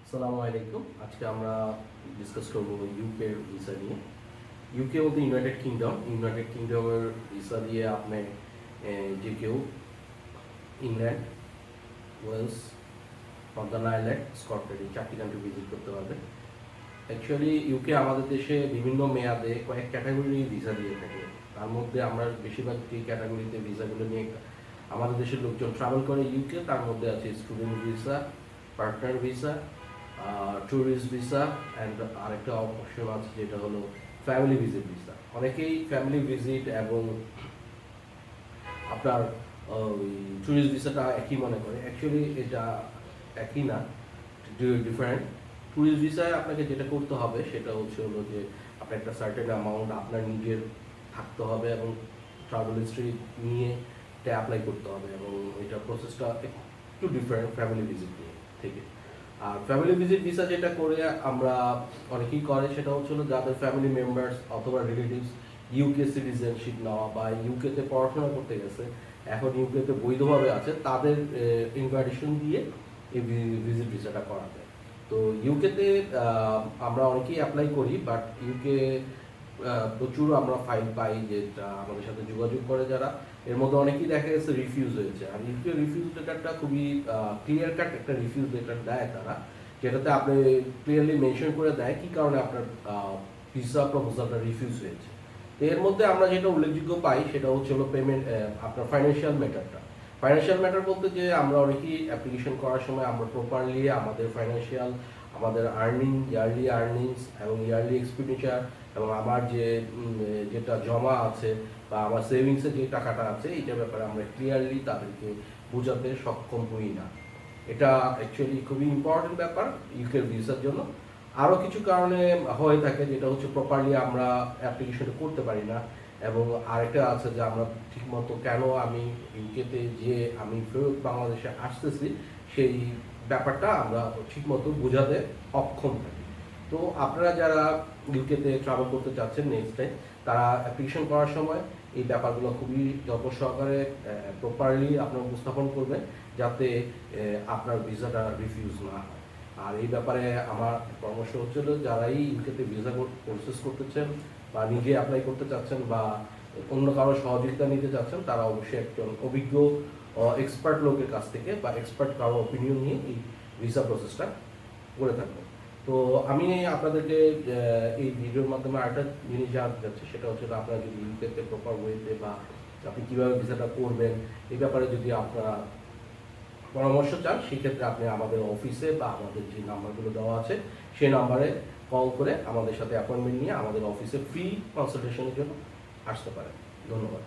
আসসালামু আলাইকুম। আজকে আমরা ডিসকাস করব ইউকে ভিসা নিয়ে। ইউকে বলতে ইউনাইটেড কিংডমের ভিসা দিয়ে আপনি যে কেউ England, Wales, Northern Ireland, Scotland এই 4টি কান্ট্রি ভিজিট করতে পারবে। অ্যাকচুয়ালি ইউকে আমাদের দেশে বিভিন্ন মেয়াদে কয়েক ক্যাটাগরি ভিসা দিয়ে থাকে। তার মধ্যে আমরা বেশিরভাগ যে ক্যাটাগরিতে ভিসাগুলো নিয়ে আমাদের দেশের লোকজন ট্রাভেল করে ইউকে, তার মধ্যে আছে student visa, partner visa, tourist visa and আরেকটা অপশন আছে যেটা হলো ফ্যামিলি ভিজিট ভিসা। অনেকেই ফ্যামিলি ভিজিট এবং আপনার ওই ট্যুরিস্ট ভিসাটা একই মনে করে। অ্যাকচুয়ালি এটা একই না, ডিফারেন্ট। ট্যুরিস্ট ভিসায় আপনাকে যেটা করতে হবে সেটা হলো যে আপনার একটা সার্টেন অ্যামাউন্ট আপনার নিজের থাকতে হবে এবং ট্রাভেল হিস্ট্রি নিয়ে এটা অ্যাপ্লাই করতে হবে, এবং এটা প্রসেসটা একটু ডিফারেন্ট ফ্যামিলি ভিজিট নিয়ে থেকে। আর ফ্যামিলি ভিজিট ভিসা যেটা করে আমরা অনেকেই করে সেটা হলো যাদের ফ্যামিলি মেম্বার্স অথবা রিলেটিভস ইউকে সিটিজেনশিপ নেওয়া বা ইউকেতে পড়াশোনা করতে গেছে, এখন ইউকেতে বৈধভাবে আছে, তাদের ইনভাইটেশন দিয়ে এই ভিজিট ভিসাটা করা যায়। তো ইউকেতে আমরা অনেকেই অ্যাপ্লাই করি, বাট ইউকে প্রচুর আমরা ফাইল পাই যেটা আমাদের সাথে যোগাযোগ করে যারা, এর মধ্যে অনেকেই দেখা গেছে রিফিউজ হয়েছে। আর ইউকে রিফিউজ লেটারটা খুবই ক্লিয়ার কাট একটা রিফিউজ লেটার দেয় তারা, যেটাতে আপনি ক্লিয়ারলি মেনশন করে দেয় কী কারণে আপনার ভিসা প্রপোজালটা রিফিউজ হয়েছে। তো এর মধ্যে আমরা যেটা উল্লেখযোগ্য পাই সেটা হলো পেমেন্ট, আপনার ফাইন্যান্সিয়াল ম্যাটারটা। ফাইন্যান্সিয়াল ম্যাটার বলতে যে আমরা অনেকেই অ্যাপ্লিকেশন করার সময় আমরা প্রপারলি আমাদের ফাইন্যান্সিয়াল, আমাদের ইয়ারলি আর্নিংস এবং ইয়ারলি এক্সপেন্ডিচার এবং আমার যেটা জমা আছে বা আমার সেভিংসে যে টাকাটা আছে এইটার ব্যাপারে আমরা ক্লিয়ারলি তাদেরকে বোঝাতে সক্ষম হই না। এটা অ্যাকচুয়ালি খুবই ইম্পর্টেন্ট ব্যাপার ইউকের ভিসার জন্য। আরও কিছু কারণে হয়ে থাকে, যেটা হচ্ছে প্রপারলি আমরা অ্যাপ্লিকেশনটা করতে পারি না, এবং আরেকটা আছে যে আমরা ঠিকমতো কেন আমি ইউকেতে যে আমি ফেরত বাংলাদেশে আসতেছি সেই ব্যাপারটা আমরা ঠিকমতো বোঝাতে অক্ষম থাকি। তো আপনারা যারা ইউকেতে ট্রাভেল করতে চাচ্ছেন নেক্সট টাইম, তারা অ্যাপ্লিকেশন করার সময় এই ব্যাপারগুলো খুবই যত্ন সহকারে প্রপারলি আপনারা উপস্থাপন করবেন, যাতে আপনার ভিসাটা রিফিউজ না হয়। আর এই ব্যাপারে আমার পরামর্শ হচ্ছিল, যারাই ইউকেতে ভিসা প্রসেস করতেছেন বা নিজে অ্যাপ্লাই করতে চাচ্ছেন বা অন্য কারো সহযোগিতা নিতে চাচ্ছেন, তারা অবশ্যই একজন অভিজ্ঞ এক্সপার্ট লোকের কাছ থেকে বা এক্সপার্ট কারো অপিনিয়ন নিয়ে এই ভিসা প্রসেসটা করে থাকবেন। তো আমি আপনাদেরকে এই ভিডিওর মাধ্যমে আরেকটা জিনিস জানাতে চাচ্ছি, সেটা হচ্ছে আপনারা যদি ইউকেতে প্রপার ওয়েতে বা আপনি কীভাবে ভিসাটা করবেন এই ব্যাপারে যদি আপনারা পরামর্শ চান, সেক্ষেত্রে আপনি আমাদের অফিসে বা আমাদের যে নাম্বারগুলো দেওয়া আছে সেই নাম্বারে কল করে আমাদের সাথে অ্যাপয়েন্টমেন্ট নিয়ে আমাদের অফিসে ফ্রি কনসালটেশনের জন্য আসতে পারেন। ধন্যবাদ।